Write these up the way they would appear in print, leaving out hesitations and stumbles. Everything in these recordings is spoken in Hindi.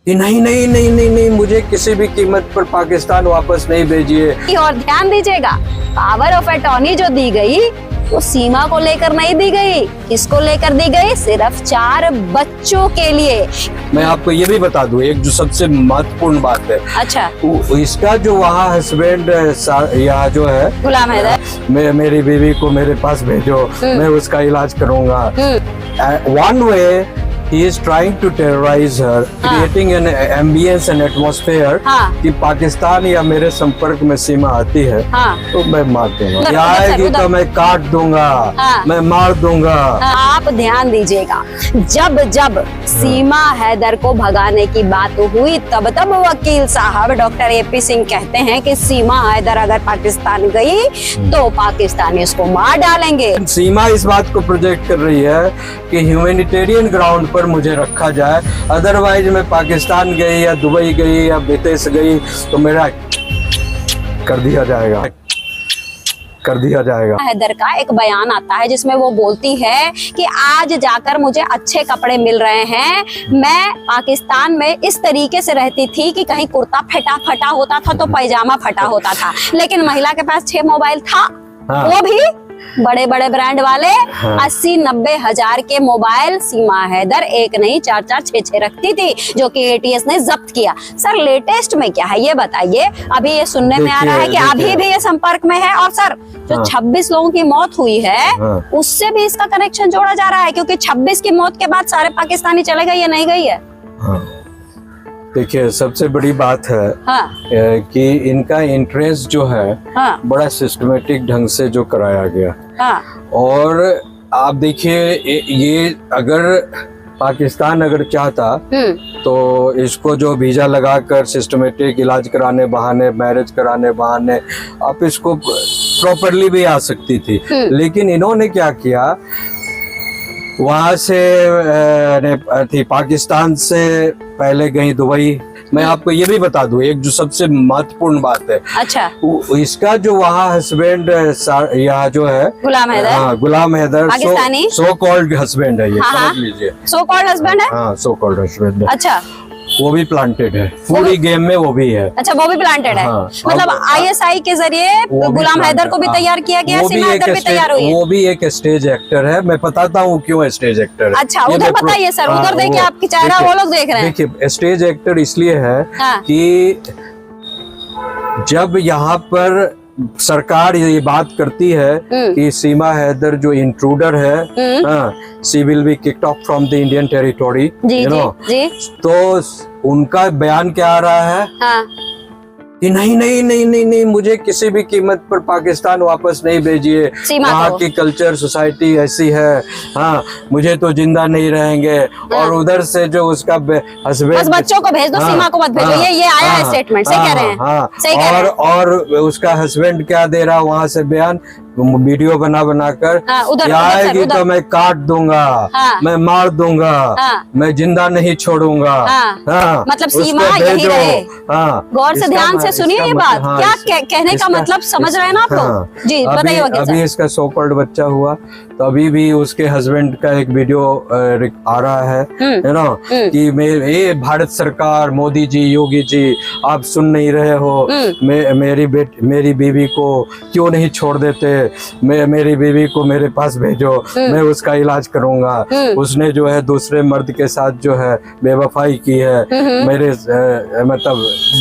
कि नहीं नहीं नहीं नहीं नहीं, मुझे किसी भी कीमत पर पाकिस्तान वापस नहीं भेजिए। और ध्यान दीजिएगा, पावर ऑफ अटॉर्नी जो दी गई वो सीमा को लेकर नहीं दी गई। किसको लेकर दी गई? सिर्फ 4 बच्चों के लिए। मैं आपको ये भी बता दूं, एक जो सबसे महत्वपूर्ण बात है, अच्छा, इसका जो वहाँ हस्बैंड यहाँ जो है गुलाम हैदर, मेरी बीवी को मेरे पास भेजो, मैं उसका इलाज करूंगा। One way he is trying to terrorize her, creating an ambience and atmosphere कि पाकिस्तान या मेरे संपर्क में सीमा आती है तो मैं मार दूंगा, या आएगी तो मैं काट दूंगा, मैं मार दूंगा। आप ध्यान दीजिएगा, जब जब सीमा हैदर को भगाने की बात हुई तब तब वकील साहब डॉक्टर AP सिंह कहते हैं कि सीमा हैदर अगर पाकिस्तान गई तो पाकिस्तानी उसको मार डालेंगे। सीमा इस बात को प्रोजेक्ट कर रही है कि ह्यूमैनिटेरियन ग्राउंड पर मुझे रखा जाए, अदरवाइज मैं पाकिस्तान गई या दुबई गई या विदेश गई तो मेरा कर दिया जाएगा। हैदर का एक बयान आता है जिसमें वो बोलती है कि आज जाकर मुझे अच्छे कपड़े मिल रहे हैं। मैं पाकिस्तान में इस तरीके से रहती थी कि कहीं कुर्ता फटा होता था तो पैजामा फटा होता था, लेकिन महिला के पास 6 मोबाइल था, वो भी बड़े बड़े ब्रांड वाले। 80-90 हजार के मोबाइल सीमा हैदर एक नहीं 4-4, 6-6 रखती थी, जो कि ATS ने जब्त किया। सर लेटेस्ट में क्या है ये बताइए। अभी ये सुनने में आ रहा है कि अभी भी ये संपर्क में है, और सर जो 26 लोगों की मौत हुई है उससे भी इसका कनेक्शन जोड़ा जा रहा है, क्योंकि 26 की मौत के बाद सारे पाकिस्तानी चले गए, ये नहीं गई है। देखिए सबसे बड़ी बात है कि इनका इंटरेस्ट जो है बड़ा सिस्टमेटिक ढंग से जो कराया गया। और आप देखिए ये अगर पाकिस्तान अगर चाहता तो इसको जो वीजा लगाकर सिस्टमेटिक इलाज कराने बहाने, मैरिज कराने बहाने आप इसको प्रॉपरली भी आ सकती थी, लेकिन इन्होंने क्या किया, वहां से पाकिस्तान से पहले गई दुबई। मैं आपको ये भी बता दूं, एक जो सबसे महत्वपूर्ण बात है, अच्छा, इसका जो वहाँ हस्बैंड यहाँ जो है Ghulam Haider, Ghulam Haider Pakistani so called husband है, ये समझ लीजिए। सो कॉल्ड हस्बैंड है, हाँ सो कॉल्ड हस्बैंड है। अच्छा, वो भी प्लांटेड है, पूरी गेम में वो भी है। अच्छा, वो भी प्लांटेड है। मतलब ISI के जरिए गुलाम हैदर को भी तैयार किया गया, सीमा हैदर भी तैयार हुई है। वो भी एक स्टेज एक्टर है, मैं बताता हूँ क्यों स्टेज एक्टर है। अच्छा, उधर बताइए सर, उधर देखिए आपकी चेहरा वो लोग देख रहे हैं। देखिए स्टेज एक्टर इसलिए है कि जब यहाँ पर सरकार ये बात करती है कि सीमा हैदर जो इंट्रूडर है, she will be kicked off from the Indian territory, you know, तो उनका बयान क्या आ रहा है कि नहीं नहीं नहीं नहीं नहीं, मुझे किसी भी कीमत पर पाकिस्तान वापस नहीं भेजिए, वहाँ की कल्चर सोसाइटी ऐसी है, हाँ मुझे तो जिंदा नहीं रहेंगे। और उधर से जो उसका हस्बैंड, बच्चों को भेज दो, सीमा को मत भेजो, ये आया है स्टेटमेंट, सही कह रहे हैं। और उसका हस्बैंड क्या दे रहा है वहाँ से बयान, वीडियो बना कर, आएगी तो मैं काट दूंगा, मैं मार दूंगा, मैं जिंदा नहीं छोड़ूंगा। मतलब सीमा यही रहे। गौर से ध्यान से सुनिए ये बात, क्या कहने का मतलब समझ रहे हैं ना आप लोग? जी बताइए। अभी इसका सो कॉल्ड बच्चा हुआ तो अभी भी उसके हस्बैंड का एक वीडियो आ रहा है ना, कि ये भारत सरकार, मोदी जी, योगी जी, आप सुन नहीं रहे हो, मेरी बीवी को क्यों नहीं छोड़ देते, मेरी बीवी को मेरे पास भेजो, मैं उसका इलाज करूंगा। उसने जो है दूसरे मर्द के साथ जो है बेवफाई की है, मेरे मतलब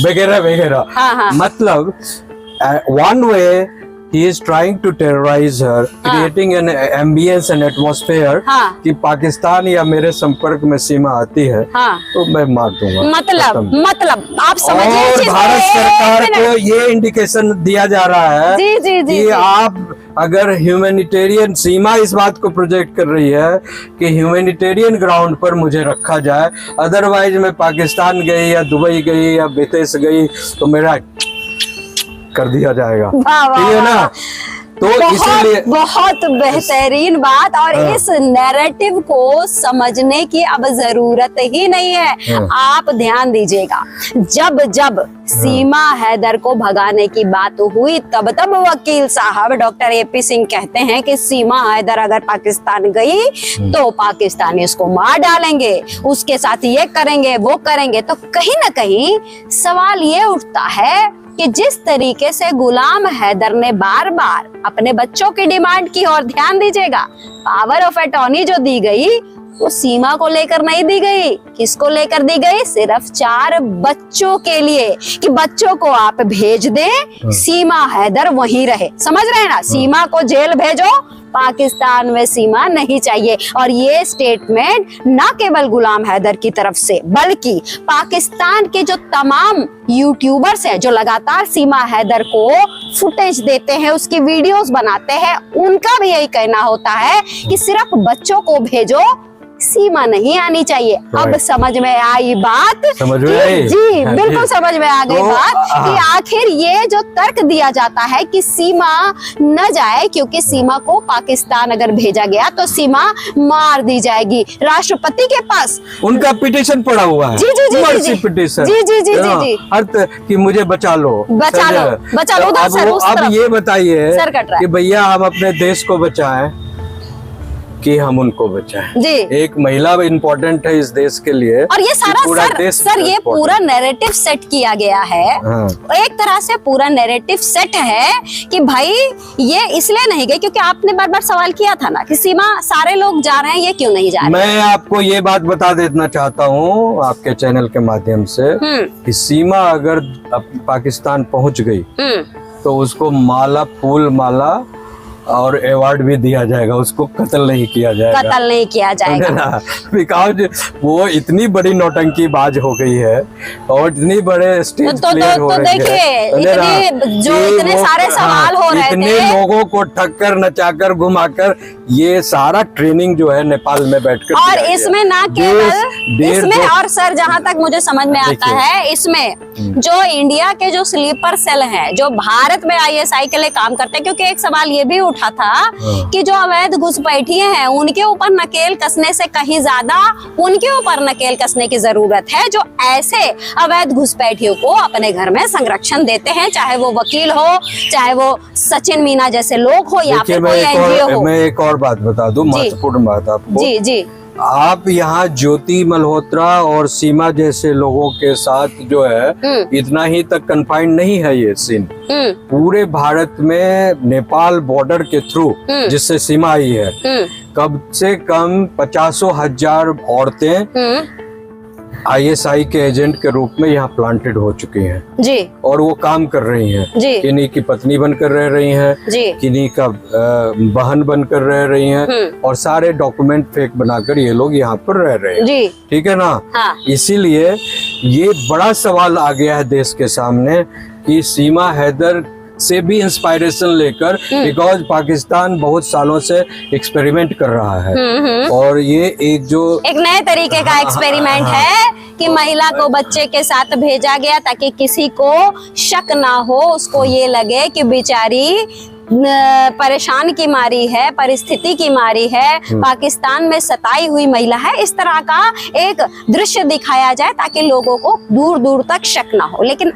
वगैरह वगैरह। मतलब one way he is trying to terrorize her, creating an ambience and atmosphere कि पाकिस्तान या मेरे संपर्क में सीमा आती है तो मैं मार दूंगा। मतलब आप समझिए, और भारत सरकार को ये इंडिकेशन दिया जा रहा है कि आप अगर ह्यूमैनिटेरियन, सीमा इस बात को प्रोजेक्ट कर रही है कि ह्यूमैनिटेरियन ग्राउंड पर मुझे रखा जाए, अदरवाइज मैं पाकिस्तान गई या दुबई गई या विदेश गई तो मेरा कर दिया जाएगा, ठीक है ना। तो इसीलिए बहुत बेहतरीन बात, और इस नैरेटिव को समझने की अब जरूरत ही नहीं है। आप ध्यान दीजिएगा, जब जब सीमा हैदर को भगाने की बात हुई, तब वकील साहब डॉक्टर AP सिंह कहते हैं कि सीमा हैदर अगर पाकिस्तान गई तो पाकिस्तानी उसको मार डालेंगे, उसके साथ ये करेंगे वो करेंगे। तो कहीं ना कहीं सवाल ये उठता है कि जिस तरीके से गुलाम हैदर ने बार बार अपने बच्चों की डिमांड की, और ध्यान दीजिएगा पावर ऑफ अटॉर्नी जो दी गई वो सीमा को लेकर नहीं दी गई, किसको लेकर दी गई? सिर्फ 4 बच्चों के लिए, कि बच्चों को आप भेज दें, सीमा हैदर वहीं रहे। समझ रहे हैं ना? सीमा को जेल भेजो, पाकिस्तान में सीमा नहीं चाहिए। और ये स्टेटमेंट न केवल गुलाम हैदर की तरफ से बल्कि पाकिस्तान के जो तमाम यूट्यूबर्स हैं जो लगातार सीमा हैदर को फुटेज देते हैं, उसकी वीडियोस बनाते हैं, उनका भी यही कहना होता है कि सिर्फ बच्चों को भेजो, सीमा नहीं आनी चाहिए। अब समझ में आई बात? समझ में आई? जी बिल्कुल समझ में आ गई तो, बात कि आखिर ये जो तर्क दिया जाता है कि सीमा न जाए, क्योंकि सीमा को पाकिस्तान अगर भेजा गया तो सीमा मार दी जाएगी। राष्ट्रपति के पास उनका पिटीशन पड़ा हुआ है, जी जी जी मर्सी पिटीशन, जी जी जी जी जी कि मुझे बचा लो, बचा लो, बचा लो। उधर सर, उस अब तरफ ये बताइए सर कट रहा है कि भैया हम अपने देश को बचाएं कि हम उनको बचाएं। जी। एक महिला इम्पोर्टेंट है इस देश के लिए, और ये सारा सर ये पूरा नैरेटिव सेट किया गया है। हाँ। एक तरह से पूरा नैरेटिव सेट है कि भाई ये इसलिए नहीं गए क्योंकि आपने बार बार सवाल किया था ना कि सीमा सारे लोग जा रहे हैं, ये क्यों नहीं जा रहे? मैं आपको ये बात बता देना चाहता हूँ आपके चैनल के माध्यम से कि सीमा अगर पाकिस्तान पहुंच गई तो उसको माला, फूल माला और अवार्ड भी दिया जाएगा, उसको कत्ल नहीं किया जाएगा। कत्ल नहीं किया जाएगा बिकॉज वो इतनी बड़ी नौटंकीबाज हो गई है और इतनी बड़े स्टेज प्लेयर हो रही है। इतने सारे सवाल हो रहे थे, इतने लोगों को ठक्कर नचाकर घुमाकर ये सारा ट्रेनिंग जो है नेपाल में बैठकर, और इसमें ना केवल इसमें और सर जहां तक मुझे समझ में आता है, इसमें जो इंडिया के जो स्लीपर सेल हैं जो भारत में ISI के लिए काम करते हैं, क्योंकि एक सवाल ये भी उठा था कि जो अवैध घुसपैठिए हैं उनके ऊपर नकेल कसने से कहीं ज्यादा उनके ऊपर नकेल कसने की जरूरत है जो ऐसे अवैध घुसपैठियों को अपने घर में संरक्षण देते हैं, चाहे वो वकील हो, चाहे वो सचिन मीना जैसे लोग हो या फिर कोई NGO हो। मैं एक और बात बता दूं, महत्वपूर्ण बात आपको। जी जी। आप यहाँ ज्योति मल्होत्रा और सीमा जैसे लोगों के साथ जो है इतना ही तक कन्फाइंड नहीं है ये सीन। पूरे भारत में नेपाल बॉर्डर के थ्रू जिससे सीमा आई है, कम से कम 50,000 औरतें ISI के एजेंट के रूप में यहाँ प्लांटेड हो चुकी हैं जी, और वो काम कर रही हैं जी। किन्हीं की पत्नी बनकर रह रही हैं जी, किन्हीं का बहन बनकर रह रही हैं और सारे डॉक्यूमेंट फेक बनाकर ये लोग यहाँ पर रह रहे हैं जी। ठीक है ना? हाँ। इसीलिए ये बड़ा सवाल आ गया है देश के सामने कि सीमा हैदर से भी इंस्पायरेशन लेकर, बिकॉज पाकिस्तान बहुत सालों से एक्सपेरिमेंट कर रहा है और ये एक नए तरीके का एक्सपेरिमेंट है कि महिला को बच्चे के साथ भेजा गया ताकि किसी को शक ना हो, उसको ये लगे कि बेचारी परेशान की मारी है, परिस्थिति की मारी है, पाकिस्तान में सताई हुई महिला है। इस तरह का एक दृश्य दिखाया जाए ताकि लोगों को दूर दूर तक शक ना हो। लेकिन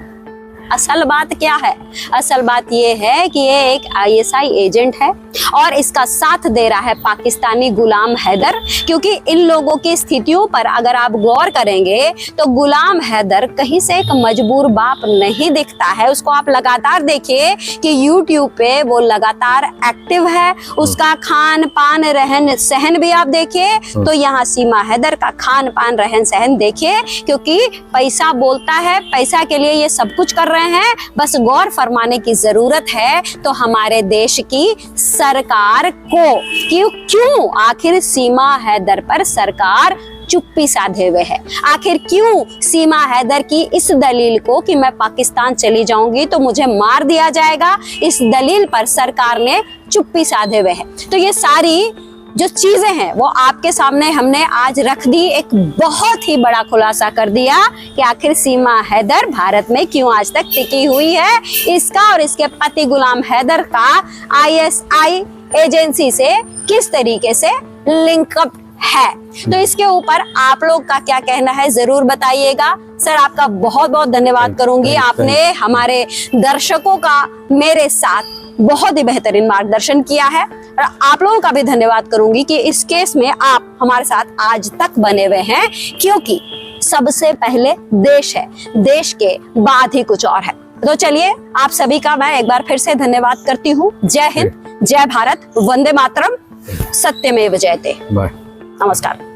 असल बात क्या है? असल बात ये है कि ये एक ISI एजेंट है और इसका साथ दे रहा है पाकिस्तानी गुलाम हैदर, क्योंकि इन लोगों की स्थितियों पर अगर आप गौर करेंगे तो गुलाम हैदर कहीं से एक मजबूर बाप नहीं दिखता है। उसको आप लगातार देखिए कि YouTube पे वो लगातार एक्टिव है, उसका खान पान रहन सहन भी आप देखिए तो यहाँ सीमा हैदर का खान पान रहन सहन देखिए, क्योंकि पैसा बोलता है, पैसा के लिए ये सब कुछ कर रहे हैं। बस गौर फरमाने की जरूरत है तो हमारे देश की सरकार को क्यों आखिर सीमा हैदर पर सरकार चुप्पी साधे हुए है? आखिर क्यों सीमा हैदर की इस दलील को कि मैं पाकिस्तान चली जाऊंगी तो मुझे मार दिया जाएगा, इस दलील पर सरकार ने चुप्पी साधे हुए है? तो ये सारी जो चीजें हैं वो आपके सामने हमने आज रख दी, एक बहुत ही बड़ा खुलासा कर दिया कि आखिर सीमा हैदर भारत में क्यों आज तक टिकी हुई है। इसका और इसके पति गुलाम हैदर का ISI एजेंसी से किस तरीके से लिंकअप है। तो इसके ऊपर आप लोग का क्या कहना है जरूर बताइएगा। सर आपका बहुत बहुत धन्यवाद करूंगी, आपने हमारे दर्शकों का मेरे साथ बहुत ही बेहतरीन मार्गदर्शन किया है। और आप लोगों का भी धन्यवाद करूंगी कि इस केस में आप हमारे साथ आज तक बने हुए हैं, क्योंकि सबसे पहले देश है, देश के बाद ही कुछ और है। तो चलिए आप सभी का मैं एक बार फिर से धन्यवाद करती हूँ। जय हिंद, जय भारत, वंदे मातरम, सत्यमेव जयते। बाय। नमस्कार।